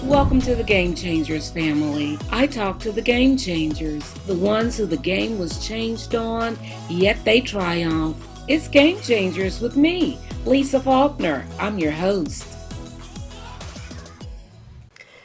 Welcome to the Game Changers family. I talk to the Game Changers, the ones who the game was changed on, yet they triumph. It's Game Changers with me, Lisa Faulkner. I'm your host.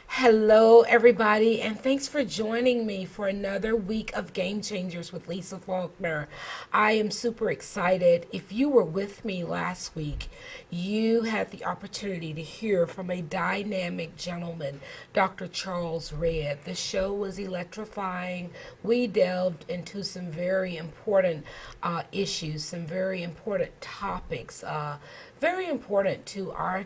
Hello, everybody, and thanks for joining me for another week of Game Changers with Lisa Faulkner. I am super excited. If you were with me last week, you had the opportunity to hear from a dynamic gentleman, Dr. Charles Redd. The show was electrifying. We delved into some very important issues, some very important topics, very important to our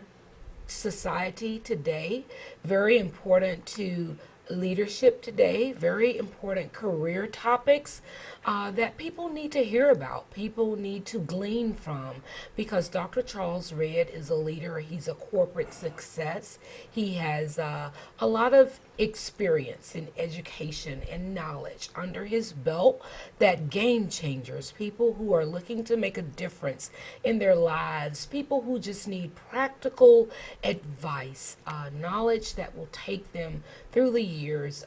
society today, very important to leadership today, very important career topics that people need to hear about, people need to glean from, because Dr. Charles Redd is a leader. He's a corporate success. He has a lot of experience in education and knowledge under his belt that game changers, people who are looking to make a difference in their lives, people who just need practical advice, knowledge that will take them through the years,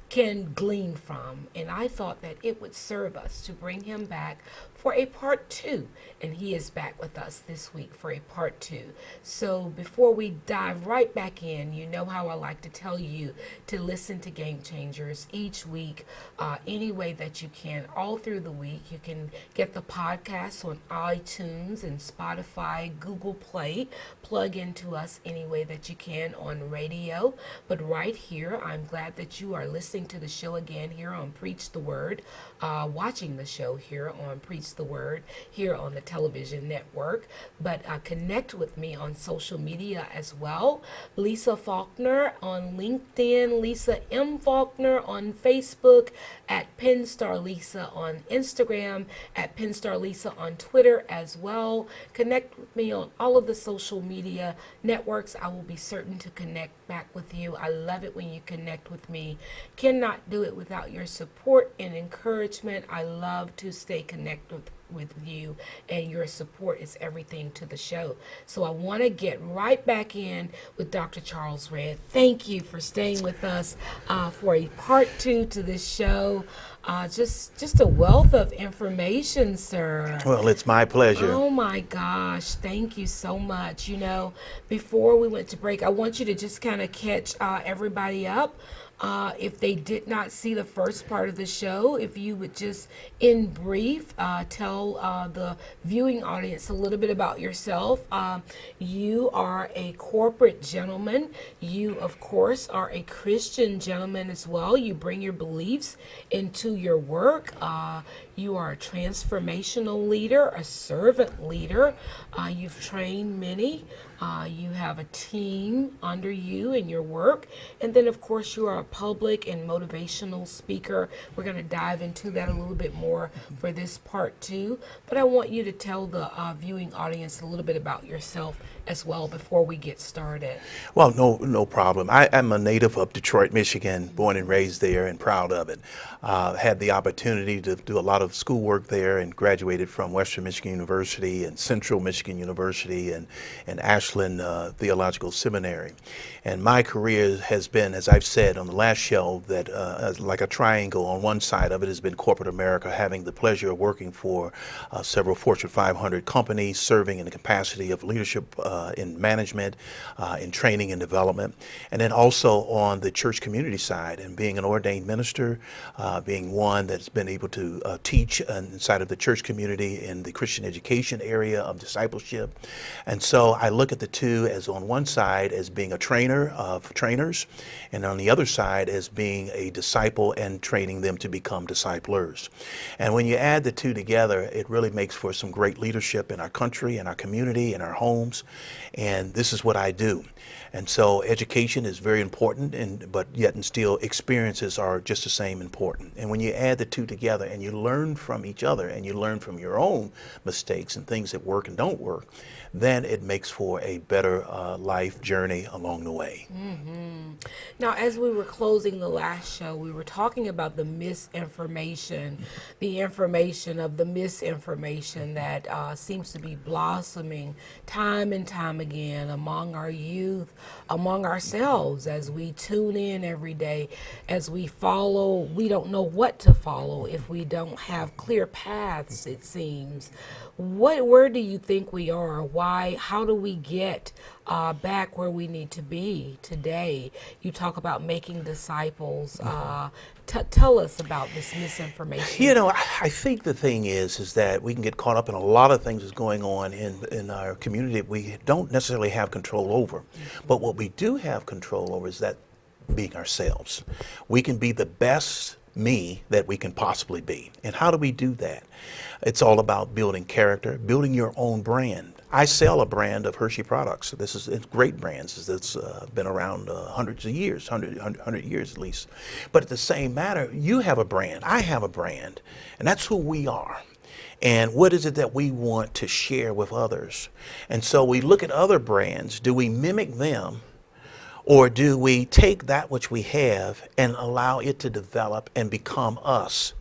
can glean from. And I thought that it would serve us to bring him back for a part two. And he is back with us this week for a part two. So before we dive right back in, you know how I like to tell you to listen to Game Changers each week, any way that you can, all through the week. You can get the podcast on iTunes and Spotify, Google Play. Plug into us any way that you can on radio. But right here, I'm glad that you are listening to the show again here on Preach the Word, watching the show here on Preach the Word here on the television network. But connect with me on social media as well. Lisa Faulkner on LinkedIn, Lisa M. Faulkner on Facebook, at Penstar Lisa on Instagram, at Penstar Lisa on Twitter as well. Connect with me on all of the social media networks. I will be certain to connect back with you. I love it when you connect with me. Cannot do it without your support and encouragement. I love to stay connected with you, and your support is everything to the show. So I want to get right back in with Dr. Charles Redd. Thank you for staying with us for a part two to this show. Just a wealth of information, sir. Well, it's my pleasure. Oh my gosh, thank you so much. You know, before we went to break, I want you to just kind of catch everybody up. If they did not see the first part of the show, if you would just, in brief, tell the viewing audience a little bit about yourself. You are a corporate gentleman. You, of course, are a Christian gentleman as well. You bring your beliefs into your work. You are a transformational leader, a servant leader. You've trained many. You have a team under you in your work. And then, of course, you are a public and motivational speaker. We're going to dive into that a little bit more for this part two. But I want you to tell the viewing audience a little bit about yourself as well before we get started. Well, no problem. I'm a native of Detroit, Michigan, born and raised there and proud of it. Had the opportunity to do a lot of schoolwork there and graduated from Western Michigan University and Central Michigan University and Ashland Theological Seminary. And my career has been, as I've said on the last show, that like a triangle. On one side of it has been corporate America, having the pleasure of working for several Fortune 500 companies, serving in the capacity of leadership in management, in training and development. And then also on the church community side, and being an ordained minister, being one that's been able to teach inside of the church community in the Christian education area of discipleship. And so I look at the two as, on one side, as being a trainer of trainers, and on the other side as being a disciple and training them to become disciplers. And when you add the two together, it really makes for some great leadership in our country, in our community, in our homes. And this is what I do. And so education is very important, but yet and still experiences are just the same important. And when you add the two together and you learn learn from each other and you learn from your own mistakes and things that work and don't work, then it makes for a better life journey along the way. Now, as we were closing the last show, we were talking about the misinformation, the information of the misinformation that seems to be blossoming time and time again among our youth, among ourselves, as we tune in every day, as we follow. We don't know what to follow if we don't have clear paths, it seems. Where do you think we are? Why? How do we get back where we need to be today? You talk about making disciples. Tell us about this misinformation. You know, I think the thing is that we can get caught up in a lot of things that's going on in our community that we don't necessarily have control over. But what we do have control over is that being ourselves. We can be the best me that we can possibly be. And how do we do that? It's all about building character, building your own brand. I sell a brand of Hershey products. It's great brands that's been around hundreds of years, 100 years at least. But at the same matter, you have a brand, I have a brand, and that's who we are. And what is it that we want to share with others? And so we look at other brands. Do we mimic them? Or do we take that which we have and allow it to develop and become us?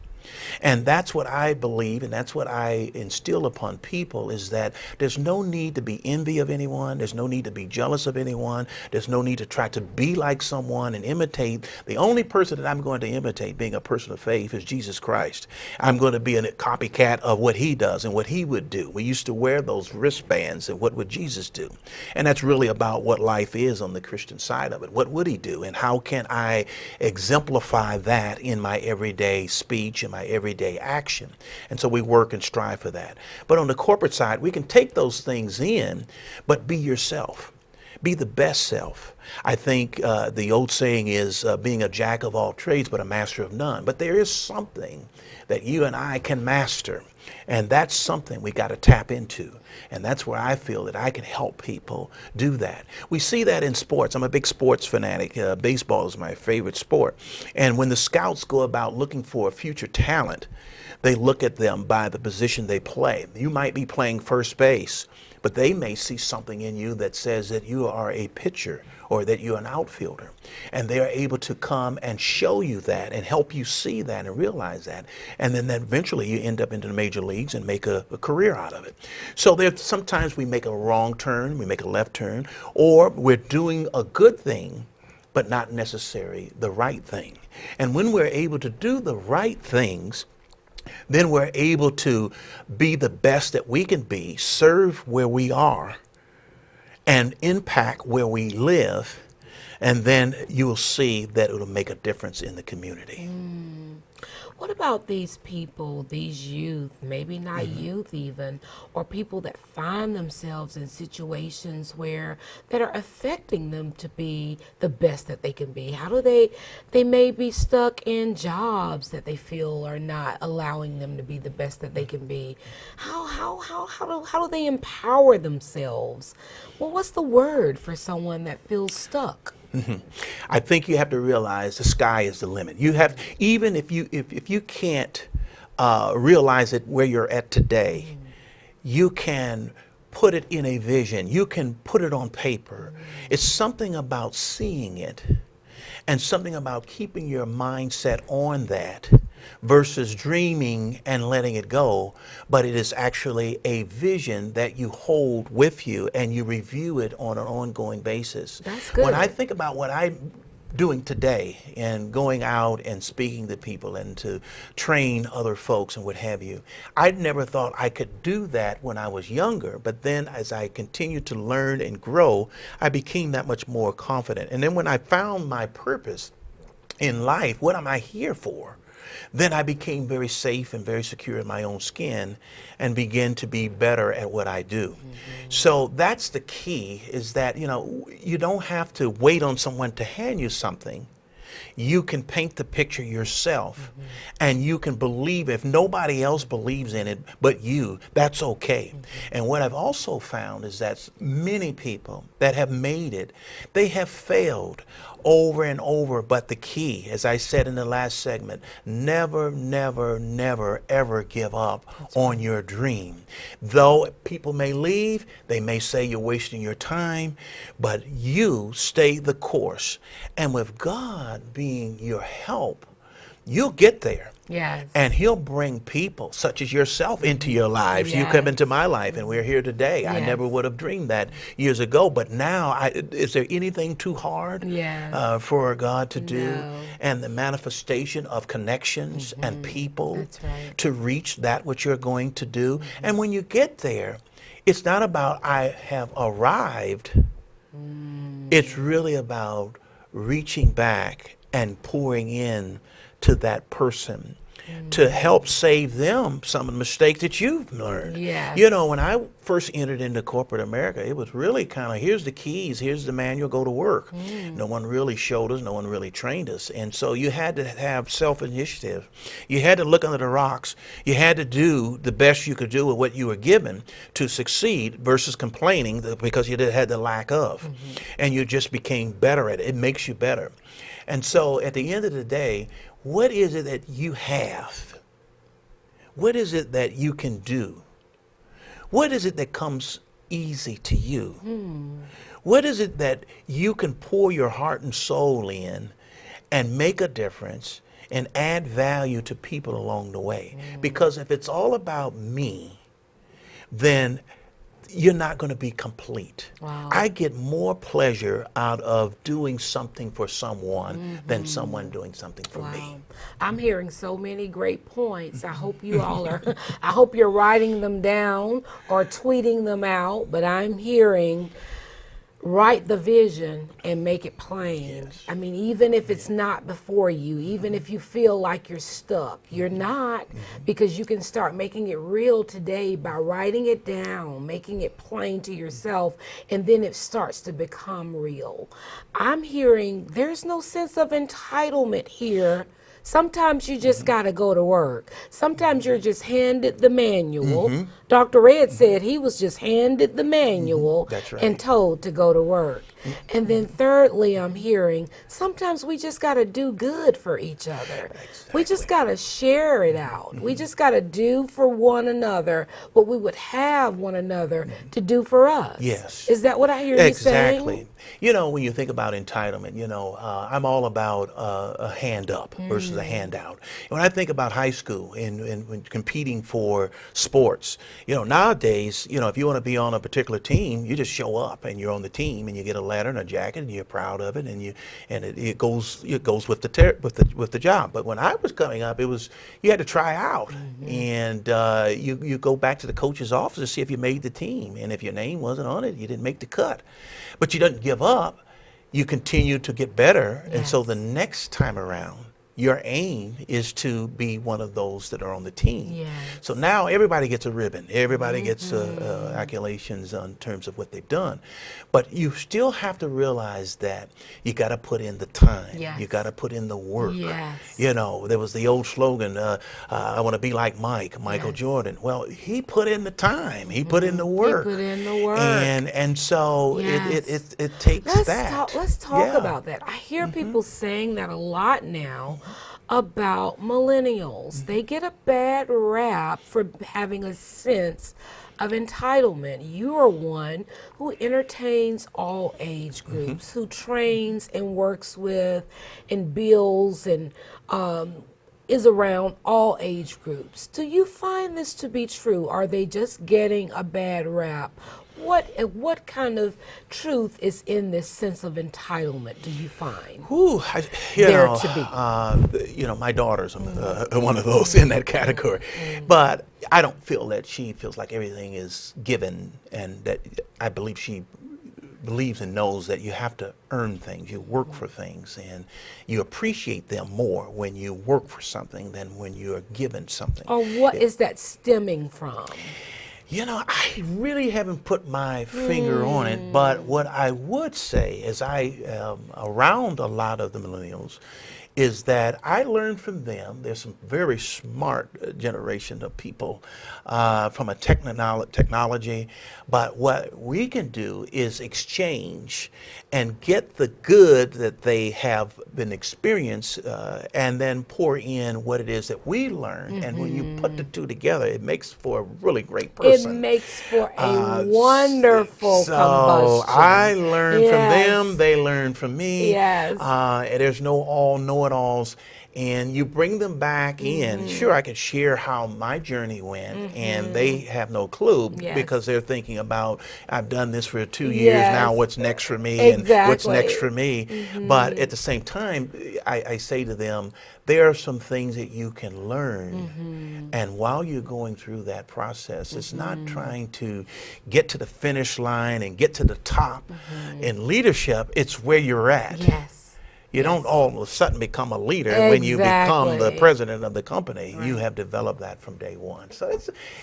And that's what I believe, and that's what I instill upon people, is that there's no need to be envy of anyone. There's no need to be jealous of anyone. There's no need to try to be like someone and imitate. The only person that I'm going to imitate, being a person of faith, is Jesus Christ. I'm going to be a copycat of what he does and what he would do. We used to wear those wristbands, and what would Jesus do? And that's really about what life is on the Christian side of it. What would he do? And how can I exemplify that in my everyday speech and my everyday action? And so we work and strive for that. But on the corporate side, we can take those things in, but be yourself. Be the best self. I think the old saying is being a jack of all trades, but a master of none. But there is something that you and I can master. And that's something we got to tap into. And that's where I feel that I can help people do that. We see that in sports. I'm a big sports fanatic. Baseball is my favorite sport. And when the scouts go about looking for future talent, they look at them by the position they play. You might be playing first base, but they may see something in you that says that you are a pitcher or that you're an outfielder. And they are able to come and show you that and help you see that and realize that. And then eventually you end up into the major leagues and make a career out of it. So sometimes we make a wrong turn, we make a left turn, or we're doing a good thing, but not necessarily the right thing. And when we're able to do the right things, then we're able to be the best that we can be, serve where we are, and impact where we live, and then you will see that it will make a difference in the community. What about these people, these youth, maybe not youth even, or people that find themselves in situations that are affecting them to be the best that they can be? How do they may be stuck in jobs that they feel are not allowing them to be the best that they can be. How do they empower themselves? Well, what's the word for someone that feels stuck? I think you have to realize the sky is the limit. You have, even if you can't realize it where you're at today, you can put it in a vision. You can put it on paper. It's something about seeing it and something about keeping your mindset on that versus dreaming and letting it go. But it is actually a vision that you hold with you and you review it on an ongoing basis. That's good. When I think about what I'm doing today and going out and speaking to people and to train other folks and what have you, I never thought I could do that when I was younger. But then as I continued to learn and grow, I became that much more confident. And then when I found my purpose in life, what am I here for? Then I became very safe and very secure in my own skin and began to be better at what I do. So that's the key, is that, you don't have to wait on someone to hand you something. You can paint the picture yourself, and you can believe. If nobody else believes in it but you, that's okay. And what I've also found is that many people that have made it, they have failed, over and over. But the key, as I said in the last segment, never, never, never, ever give up on your dream. Though people may leave, they may say you're wasting your time, but you stay the course. And with God being your help, you'll get there. Yes. And he'll bring people such as yourself into your lives. You come into my life, and we're here today. I never would have dreamed that years ago. But now, is there anything too hard for God to do? No. And the manifestation of connections and people That's right. to reach that which you're going to do. And when you get there, it's not about I have arrived. It's really about reaching back and pouring in to that person to help save them some of the mistakes that you've learned. Yes. You know, when I first entered into corporate America, it was really kind of, here's the keys, here's the manual, go to work. No one really showed us, no one really trained us. And so you had to have self-initiative. You had to look under the rocks. You had to do the best you could do with what you were given to succeed versus complaining because you had the lack of. And you just became better at it. It makes you better. And so at the end of the day, what is it that you have? What is it that you can do? What is it that comes easy to you? What is it that you can pour your heart and soul in and make a difference and add value to people along the way? Because if it's all about me, then you're not going to be complete. Wow. I get more pleasure out of doing something for someone than someone doing something for me. I'm hearing so many great points. I hope you all are, I hope you're writing them down or tweeting them out, but I'm hearing write the vision and make it plain. Yes. I mean, even if it's not before you, even if you feel like you're stuck, you're not, because you can start making it real today by writing it down, making it plain to yourself, and then it starts to become real. I'm hearing there's no sense of entitlement here. Sometimes you just got to go to work. Sometimes you're just handed the manual. Dr. Red said he was just handed the manual That's right. and told to go to work. And then thirdly, I'm hearing sometimes we just got to do good for each other. We just got to share it out. We just got to do for one another what we would have one another to do for us. Yes. Is that what I hear you saying? Exactly. You know, when you think about entitlement, you know, I'm all about a hand up versus a handout. When I think about high school and when competing for sports, you know, nowadays, you know, if you want to be on a particular team, you just show up and you're on the team and you get a letter and a jacket and you're proud of it and it goes with the job. But when I was coming up, it was you had to try out and you go back to the coach's office to see if you made the team, and if your name wasn't on it, you didn't make the cut. But you didn't give up. You continue to get better, and so the next time around, your aim is to be one of those that are on the team. Yes. So now everybody gets a ribbon. Everybody gets accolations in terms of what they've done. But you still have to realize that you got to put in the time. Yes. You got to put in the work. Yes. You know, there was the old slogan, I want to be like Michael Jordan. Well, he put in the time. He put in the work. He put in the work. And so it takes that. Let's talk about that. I hear people saying that a lot now about millennials. They get a bad rap for having a sense of entitlement. You are one who entertains all age groups, who trains and works with and builds and is around all age groups. Do you find this to be true? Are they just getting a bad rap? What kind of truth is in this sense of entitlement, do you find? You know, my daughter's one of those in that category. But I don't feel that she feels like everything is given, and that I believe she believes and knows that you have to earn things, you work for things, and you appreciate them more when you work for something than when you're given something. Or what is that stemming from? You know, I really haven't put my finger on it, but what I would say is I am around a lot of the millennials is that I learned from them. There's some very smart generation of people from a technology, but what we can do is exchange and get the good that they have been experienced and then pour in what it is that we learned. And when you put the two together, it makes for a really great It person. makes for a wonderful So combustion. I learned from them, Yes. they learned from me. Yes. And there's no all know-it-alls. And you bring them back in. Sure, I can share how my journey went, and they have no clue Yes. because they're thinking about, I've done this for 2 years Yes. now, what's next for me and what's next Exactly. for me. But at the same time, I say to them, there are some things that you can learn. And while you're going through that process, it's not trying to get to the finish line and get to the top. In leadership, it's where you're at. Yes. You don't all of a sudden become a leader when you become the Exactly. president of the company. You Right. have developed that from day one. So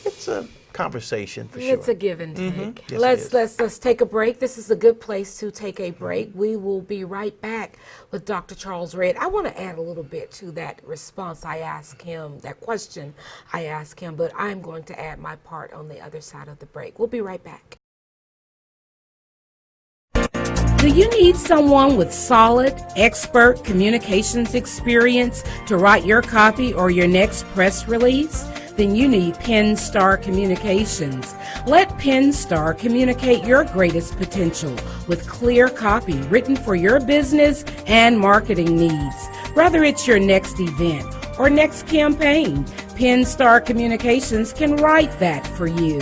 it's a conversation for It's sure. a give and take. Yes, it Let's take a break. This is a good place to take a break. We will be right back with Dr. Charles Redd. I want to add a little bit to that response I asked him, that question I asked him, but I'm going to add my part on the other side of the break. We'll be right back. Do you need someone with solid, expert communications experience to write your copy or your next press release? Then you need PennStar Communications. Let PennStar communicate your greatest potential with clear copy written for your business and marketing needs. Whether it's your next event or next campaign, PennStar Communications can write that for you.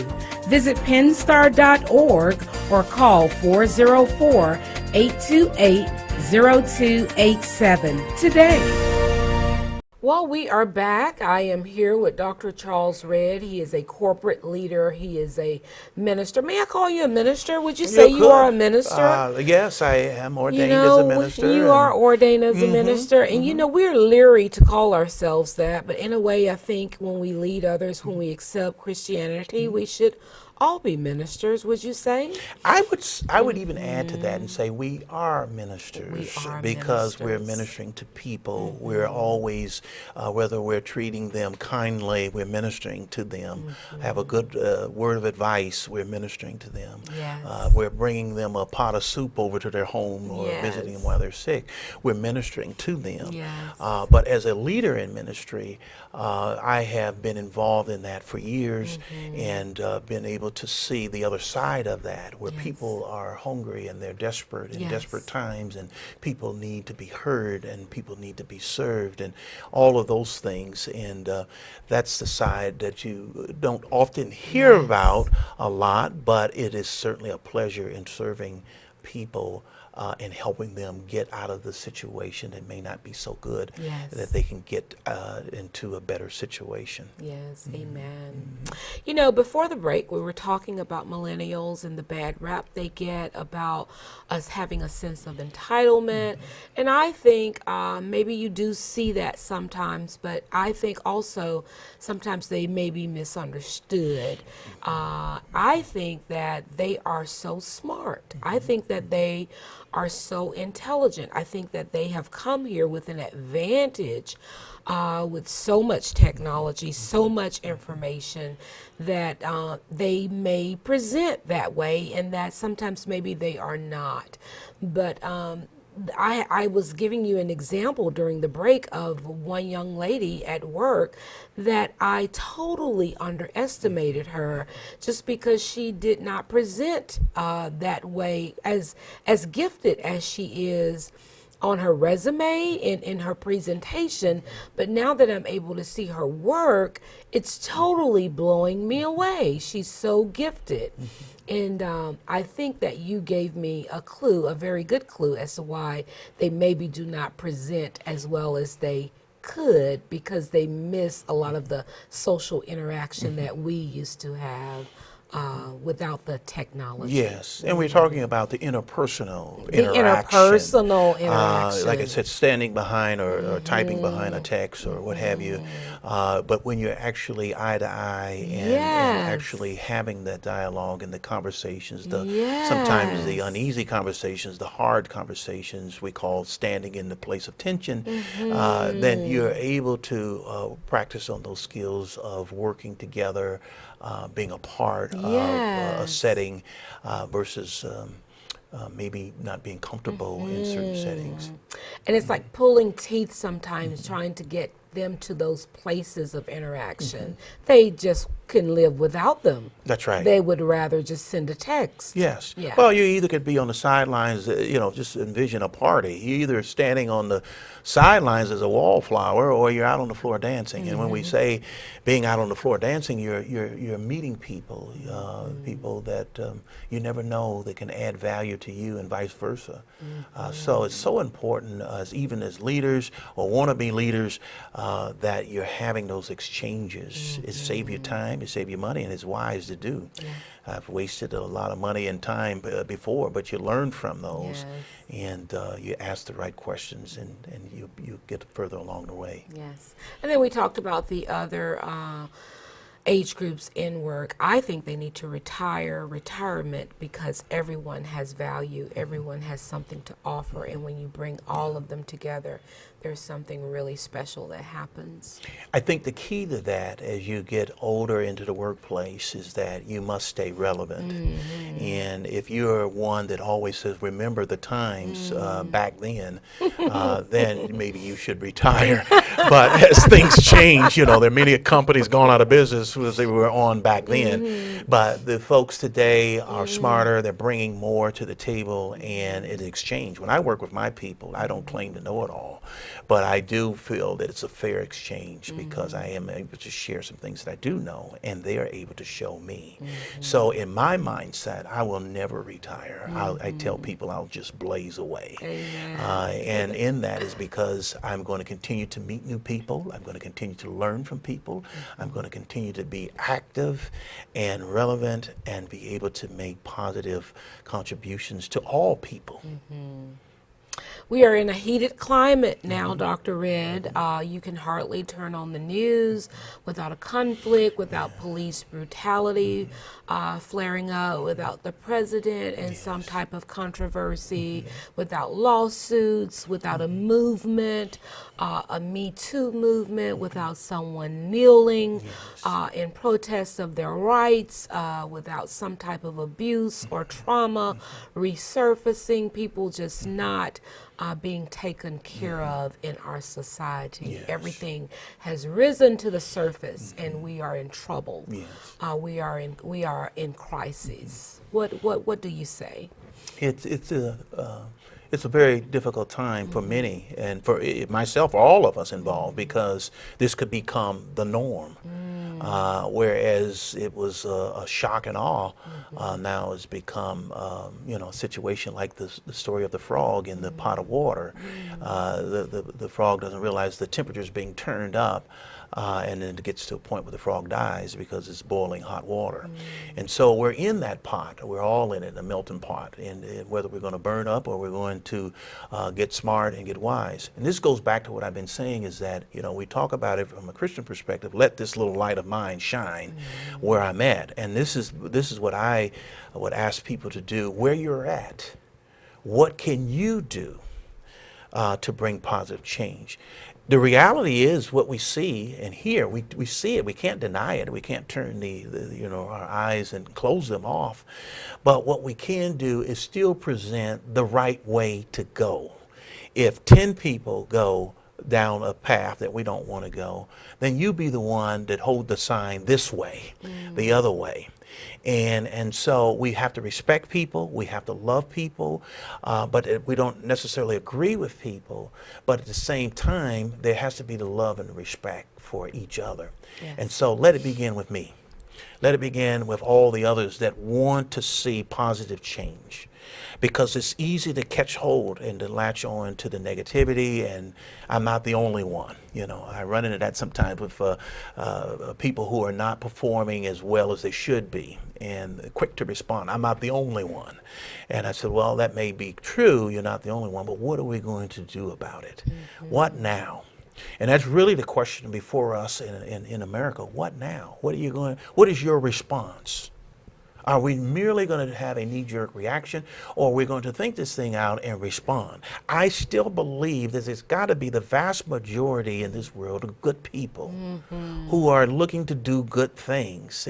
Visit pennstar.org or call 404-828-0287 today. Well, we are back. I am here with Dr. Charles Redd. He is a corporate leader. He is a minister. May I call you a minister? Would you say you are a minister? Yes, I am ordained You as a know, minister. you are ordained as a minister, and you know, we're leery to call ourselves that, but in a way, I think when we lead others, when we accept Christianity, we should all be ministers, would you say? I would even add to that and say we are ministers We are because we're ministers. ministering to people. We're always, whether we're treating them kindly, we're ministering to them. Have a good word of advice, we're ministering to them. Yes. We're bringing them a pot of soup over to their home or visiting them while they're sick. We're ministering to them. Yes. But as a leader in ministry, I have been involved in that for years and been able to see the other side of that, where people are hungry and they're desperate in desperate times, and people need to be heard and people need to be served and all of those things. And that's the side that you don't often hear about a lot, but it is certainly a pleasure in serving people and helping them get out of the situation that may not be so good, that they can get into a better situation. Yes, amen. You know, before the break, we were talking about millennials and the bad rap they get about us having a sense of entitlement. And I think maybe you do see that sometimes, but I think also sometimes they may be misunderstood. I think that they are so smart. I think that they are so intelligent. I think that they have come here with an advantage with so much technology, so much information that they may present that way, and that sometimes maybe they are not. But I was giving you an example during the break of one young lady at work that I totally underestimated her just because she did not present that way, as gifted as she is on her resume and in her presentation. But now that I'm able to see her work, it's totally blowing me away. She's so gifted. And I think that you gave me a clue, a very good clue, as to why they maybe do not present as well as they could, because they miss a lot of the social interaction that we used to have without the technology. Yes, and we're talking about the interpersonal The interaction. interpersonal interaction. Like I said, standing behind or typing behind a text or what have you. But when you're actually eye to eye and Yes. actually having that dialogue and the conversations, Yes. sometimes the uneasy conversations, the hard conversations we call standing in the place of tension, then you're able to practice on those skills of working together, being a part of a Yes. setting versus maybe not being comfortable in certain settings. And it's like pulling teeth sometimes trying to get them to those places of interaction. They just can live without them. That's right. They would rather just send a text. Yes. Yeah. Well, you either could be on the sidelines, just envision a party. You're either standing on the sidelines as a wallflower or you're out on the floor dancing. And when we say being out on the floor dancing, you're meeting people, people that you never know that can add value to you and vice versa. So it's so important, even as leaders or wannabe leaders, that you're having those exchanges. It saves you time, it saves you money, and it's wise to do. I've wasted a lot of money and time before, but you learn from those, and you ask the right questions, and you get further along the way. Yes. And then we talked about the other age groups in work. I think they need to retirement, because everyone has value, everyone has something to offer, and when you bring all of them together, there's something really special that happens. I think the key to that as you get older into the workplace is that you must stay relevant. And if you're one that always says, remember the times back then maybe you should retire. But as things change, there are many companies gone out of business as they were on back then. But the folks today are smarter, they're bringing more to the table, and in exchange. When I work with my people, I don't claim to know it all. But I do feel that it's a fair exchange because I am able to share some things that I do know, and they are able to show me. So in my mindset, I will never retire. I tell people I'll just blaze away. And in that is because I'm going to continue to meet new people. I'm going to continue to learn from people. I'm going to continue to be active and relevant and be able to make positive contributions to all people. We are in a heated climate now, Dr. Red. You can hardly turn on the news without a conflict, without police brutality flaring up, without the president and some type of controversy, without lawsuits, without a movement, a Me Too movement, without someone kneeling in protest of their rights, without some type of abuse or trauma resurfacing, people just not being taken care of in our society. Everything has risen to the surface, and we are in trouble. We are in crisis. What do you say? It's a very difficult time for many, and for myself, all of us involved, because this could become the norm. Whereas it was a shock and awe, now it's become a situation like the story of the frog in the pot of water. The frog doesn't realize the temperature is being turned up, and then it gets to a point where the frog dies because it's boiling hot water. And so we're in that pot. We're all in it, a melting pot, and whether we're going to burn up or we're going to get smart and get wise. And this goes back to what I've been saying, is that we talk about it from a Christian perspective. Let this little light of mine shine where I'm at. And this is what I would ask people to do. Where you're at, what can you do to bring positive change? The reality is what we see and hear. We see it. We can't deny it. We can't turn our eyes and close them off. But what we can do is still present the right way to go. If 10 people go down a path that we don't want to go, then you be the one that hold the sign this way, the other way. And so we have to respect people, we have to love people, but we don't necessarily agree with people. But at the same time, there has to be the love and the respect for each other. And so let it begin with me. Let it begin with all the others that want to see positive change, because it's easy to catch hold and to latch on to the negativity, and I'm not the only one. I run into that sometimes with people who are not performing as well as they should be, and quick to respond, I'm not the only one. And I said, well, that may be true, you're not the only one, but what are we going to do about it? What now? And that's really the question before us in America. What now? What is your response? Are we merely going to have a knee-jerk reaction, or are we going to think this thing out and respond? I still believe that there's got to be the vast majority in this world of good people who are looking to do good things.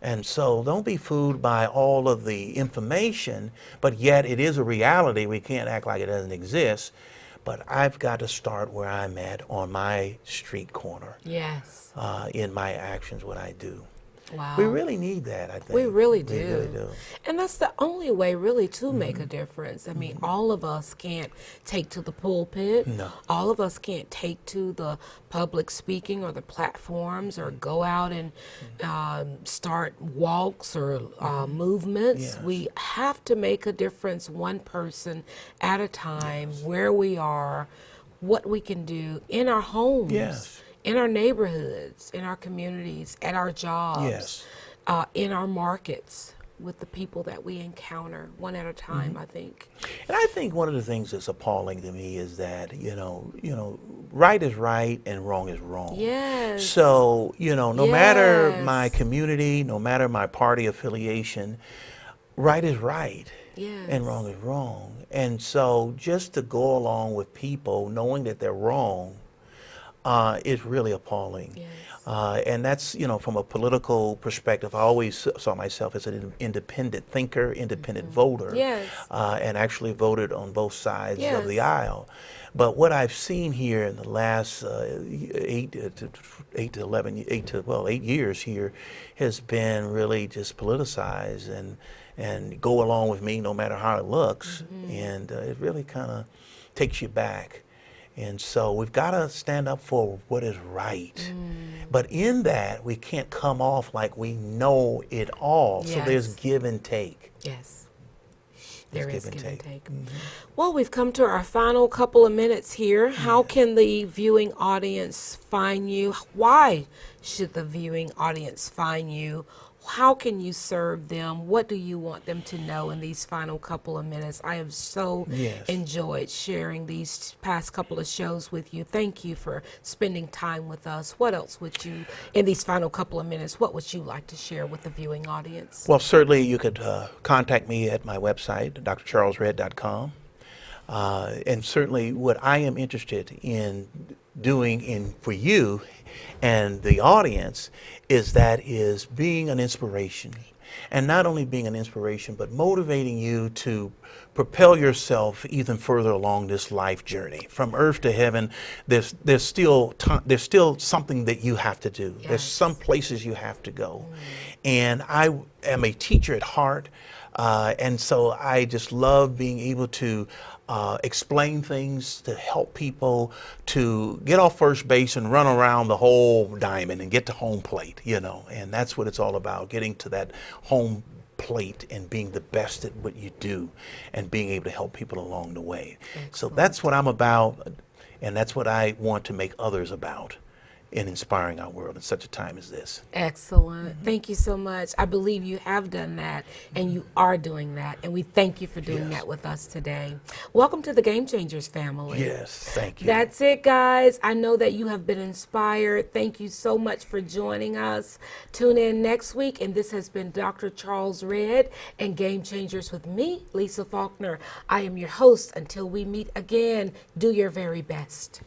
And so don't be fooled by all of the information, but yet it is a reality. We can't act like it doesn't exist. But I've got to start where I'm at, on my street corner. Yes. In my actions, what I do. Wow. We really need that, I think. We really do. We really do. And that's the only way really to make a difference. I mean, all of us can't take to the pulpit. No. All of us can't take to the public speaking or the platforms or go out and start walks or movements. Yes. We have to make a difference one person at a time, where we are, what we can do in our homes. Yes. In our neighborhoods, in our communities, at our jobs, Yes. In our markets, with the people that we encounter, one at a time, I think. And I think one of the things that's appalling to me is that, right is right and wrong is wrong. Yes. So, no matter Yes. my community, no matter my party affiliation, right is right. Yes. And wrong is wrong. And so just to go along with people knowing that they're wrong is really appalling. Yes. And that's, from a political perspective, I always saw myself as an independent thinker, independent voter, Yes. and actually voted on both sides of the Yes. aisle. But what I've seen here in the last 8 years here has been really just politicized and go along with me no matter how it looks. And it really kind of takes you back. And so we've got to stand up for what is right. But in that, we can't come off like we know it all. So there's Yes. give and take. Yes. There There's is give and take. Mm-hmm. Well, we've come to our final couple of minutes here. How can the viewing audience find you? Why should the viewing audience find you? How can you serve them? What do you want them to know in these final couple of minutes? I have so Yes. enjoyed sharing these past couple of shows with you. Thank you for spending time with us. What else would you, in these final couple of minutes, what would you like to share with the viewing audience? Well, certainly you could contact me at my website, drcharlesred.com. And certainly what I am interested in doing for you and the audience is being an inspiration. And not only being an inspiration, but motivating you to propel yourself even further along this life journey. From earth to heaven, there's still something that you have to do. There's Yes. some places you have to go. And I am a teacher at heart. And so I just love being able to explain things, to help people to get off first base and run around the whole diamond and get to home plate, and that's what it's all about, getting to that home plate and being the best at what you do and being able to help people along the way. So that's what I'm about, and that's what I want to make others about in inspiring our world in such a time as this. Excellent. Thank you so much. I believe you have done that, and you are doing that, and we thank you for doing Yes. that with us today. Welcome to the Game Changers family. Yes, thank you. That's it, guys. I know that you have been inspired. Thank you so much for joining us. Tune in next week, and this has been Dr. Charles Red and Game Changers with me, Lisa Faulkner. I am your host. Until we meet again, do your very best.